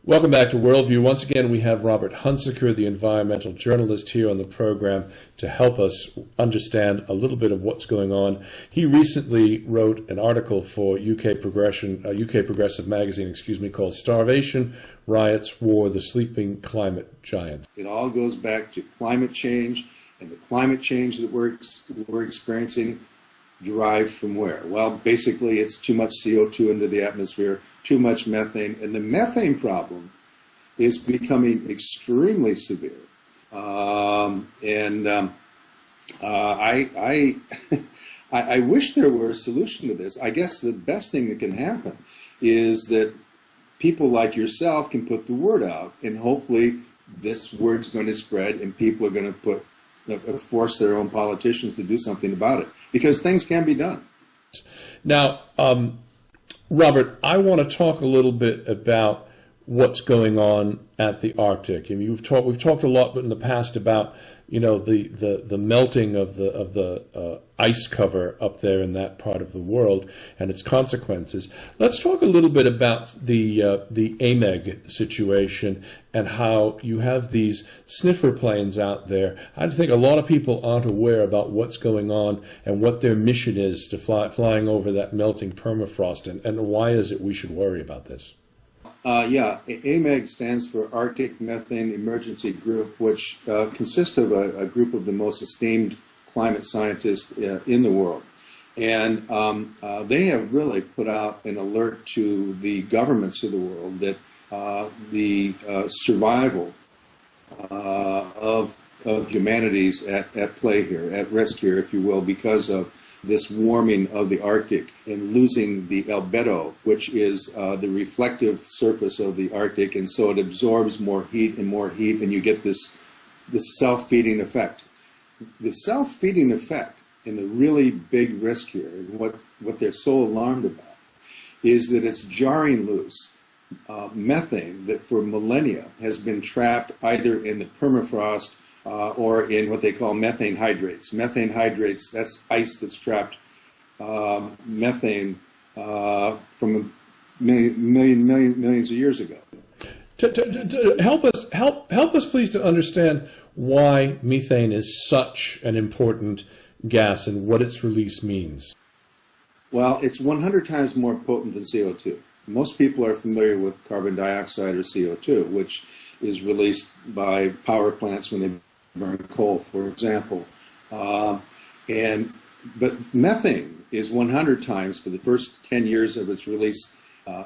Welcome back to Worldview. Once again, we have Robert Hunziker, the environmental journalist, here on the program to help us understand a little bit of what's going on. He recently wrote an article for UK Progressive magazine, called "Starvation, Riots, War: The Sleeping Climate Giant." It all goes back to climate change, and the climate change that we're experiencing derived from where? Well, basically, it's too much CO2 into the atmosphere, too much methane, and the methane problem is becoming extremely severe. I wish there were a solution to this. I guess the best thing that can happen is that people like yourself can put the word out, and hopefully this word's going to spread, and people are going to force their own politicians to do something about it, because things can be done. Now, Robert, I want to talk a little bit about what's going on at the Arctic. I mean, we've talked a lot in the past about, you know, the melting of the ice cover up there in that part of the world and its consequences. Let's talk a little bit about the AMEG situation and how you have these sniffer planes out there. I think a lot of people aren't aware about what's going on and what their mission is to flying over that melting permafrost, and why is it we should worry about this? AMEG stands for Arctic Methane Emergency Group, which consists of a group of the most esteemed climate scientists in the world. And they have really put out an alert to the governments of the world that the survival of humanity's at play here, at risk here, if you will, because of this warming of the Arctic and losing the albedo, which is the reflective surface of the Arctic, and so it absorbs more heat, and you get this self-feeding effect. The self-feeding effect, and the really big risk here, and what they're so alarmed about, is that it's jarring loose methane that for millennia has been trapped either in the permafrost or in what they call methane hydrates. Methane hydrates, that's ice that's trapped methane from millions of years ago. Help us please to understand why methane is such an important gas and what its release means. Well, it's 100 times more potent than CO2. Most people are familiar with carbon dioxide or CO2, which is released by power plants when they burn coal, for example. But methane is 100 times, for the first 10 years of its release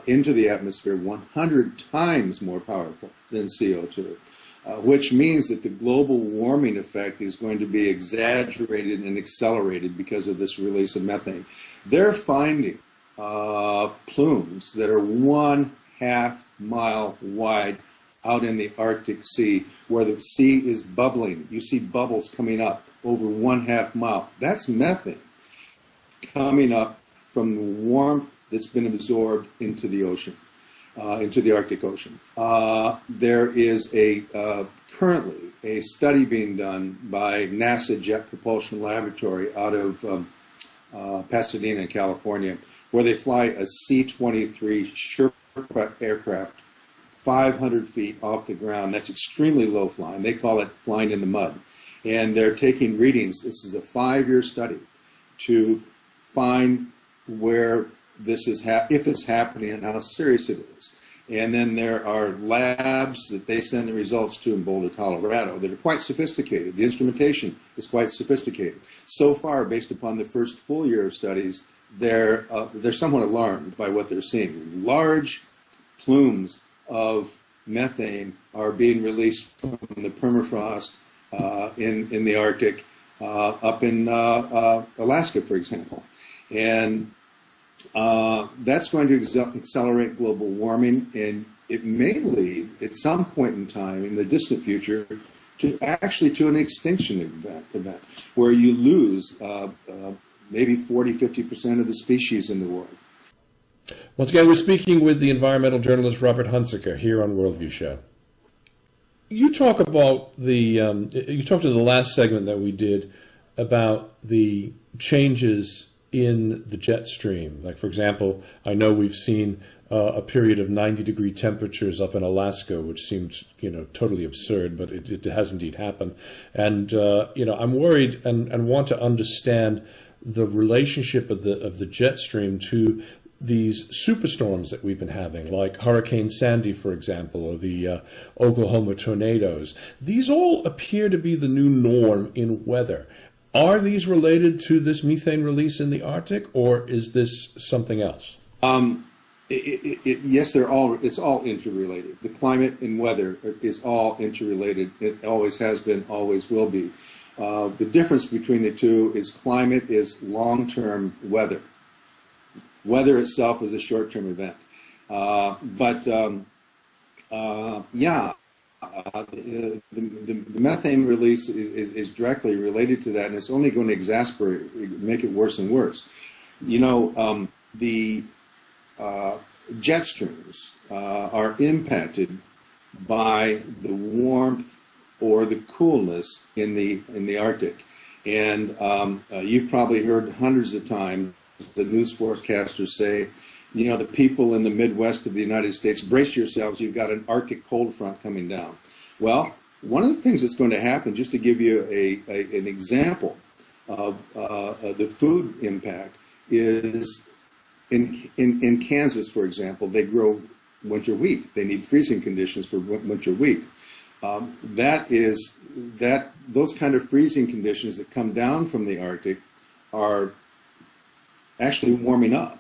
into the atmosphere, 100 times more powerful than CO2, which means that the global warming effect is going to be exaggerated and accelerated because of this release of methane. They're finding plumes that are 1/2 mile wide out in the Arctic Sea, where the sea is bubbling. You see bubbles coming up over 1/2 mile. That's methane coming up from the warmth that's been absorbed into the ocean, into the Arctic Ocean. There is currently a study being done by NASA Jet Propulsion Laboratory out of Pasadena, California, where they fly a C-23 Sherpa aircraft 500 feet off the ground. That's extremely low flying. They call it flying in the mud. And they're taking readings. This is a 5-year study to find where this is, if it's happening, and how serious it is. And then there are labs that they send the results to in Boulder, Colorado, that are quite sophisticated. The instrumentation is quite sophisticated. So far, based upon the first full year of studies, they're somewhat alarmed by what they're seeing. Large plumes of methane are being released from the permafrost in the Arctic, up in Alaska, for example. And that's going to accelerate global warming, and it may lead at some point in time in the distant future to an extinction event where you lose maybe 40–50% of the species in the world. Once again, we're speaking with the environmental journalist Robert Hunziker here on Worldview Show. You talk about you talked in the last segment that we did about the changes in the jet stream. Like, for example, I know we've seen a period of 90-degree temperatures up in Alaska, which seemed, totally absurd, but it has indeed happened. And, I'm worried and want to understand the relationship of the jet stream to these superstorms that we've been having, like Hurricane Sandy, for example, or the Oklahoma tornadoes. These all appear to be the new norm in weather. Are these related to this methane release in the Arctic, or is this something else? Yes, it's all interrelated. The climate and weather is all interrelated. It always has been, always will be. The difference between the two is climate is long-term weather. Weather itself is a short-term event. The methane release is directly related to that, and it's only going to make it worse and worse. The jet streams are impacted by the warmth or the coolness in the Arctic, and you've probably heard hundreds of times the news forecasters say, the people in the Midwest of the United States, brace yourselves, you've got an Arctic cold front coming down. Well, one of the things that's going to happen, just to give you an example of the food impact, is in Kansas, for example, they grow winter wheat. They need freezing conditions for winter wheat. Those kind of freezing conditions that come down from the Arctic are actually warming up,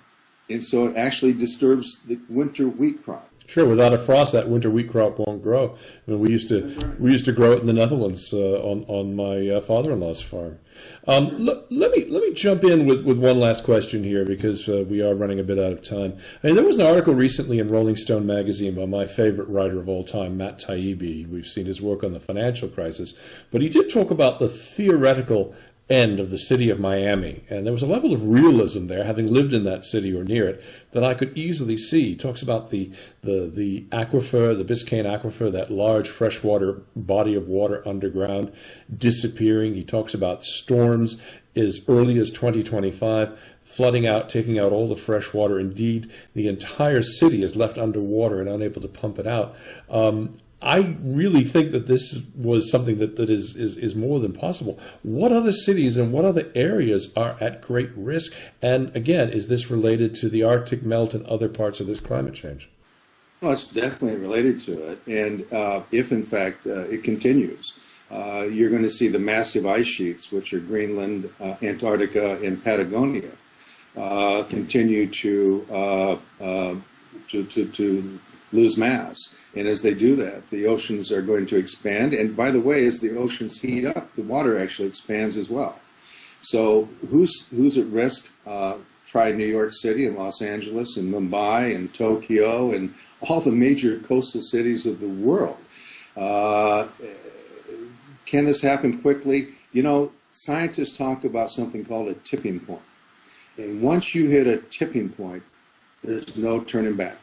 and so it actually disturbs the winter wheat crop. Sure, without a frost, that winter wheat crop won't grow. I mean, we used to grow it in the Netherlands on my father-in-law's farm. Let me jump in with one last question here, because we are running a bit out of time. I mean, there was an article recently in Rolling Stone magazine by my favorite writer of all time, Matt Taibbi. We've seen his work on the financial crisis, but he did talk about the theoretical end of the city of Miami, and there was a level of realism there, having lived in that city or near it, that I could easily see. He talks about the aquifer, the Biscayne aquifer, that large freshwater body of water underground disappearing. He talks about storms as early as 2025, flooding out, taking out all the fresh water. Indeed, the entire city is left underwater and unable to pump it out. I really think that this was something that is more than possible. What other cities and what other areas are at great risk? And again, is this related to the Arctic melt and other parts of this climate change? Well, it's definitely related to it. And if, in fact, it continues, you're going to see the massive ice sheets, which are Greenland, Antarctica, and Patagonia, continue to lose mass. And as they do that, the oceans are going to expand. And by the way, as the oceans heat up, the water actually expands as well. So who's at risk? Try New York City and Los Angeles and Mumbai and Tokyo and all the major coastal cities of the world. Can this happen quickly? Scientists talk about something called a tipping point. And once you hit a tipping point, there's no turning back.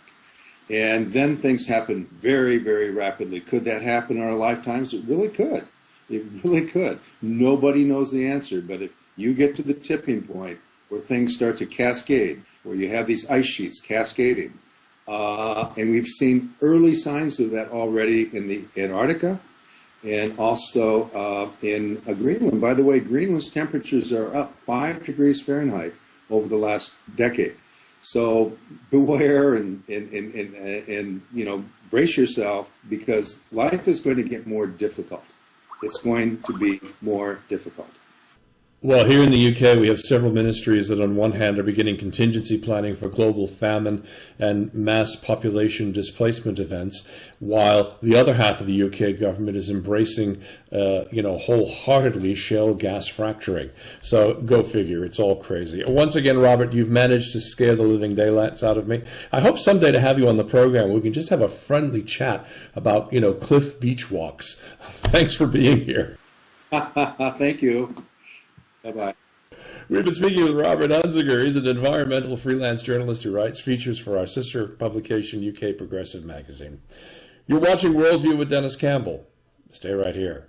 And then things happen very, very rapidly. Could that happen in our lifetimes? It really could. It really could. Nobody knows the answer. But if you get to the tipping point where things start to cascade, where you have these ice sheets cascading, and we've seen early signs of that already in the Antarctica and also in Greenland. By the way, Greenland's temperatures are up 5 degrees Fahrenheit over the last decade. So beware and brace yourself, because life is going to get more difficult. It's going to be more difficult. Well, here in the UK, we have several ministries that on one hand are beginning contingency planning for global famine and mass population displacement events, while the other half of the UK government is embracing, wholeheartedly shale gas fracturing. So go figure, it's all crazy. Once again, Robert, you've managed to scare the living daylights out of me. I hope someday to have you on the program where we can just have a friendly chat about, cliff beach walks. Thanks for being here. Thank you. Bye-bye. We've been speaking with Robert Hunziker. He's an environmental freelance journalist who writes features for our sister publication, UK Progressive Magazine. You're watching Worldview with Dennis Campbell. Stay right here.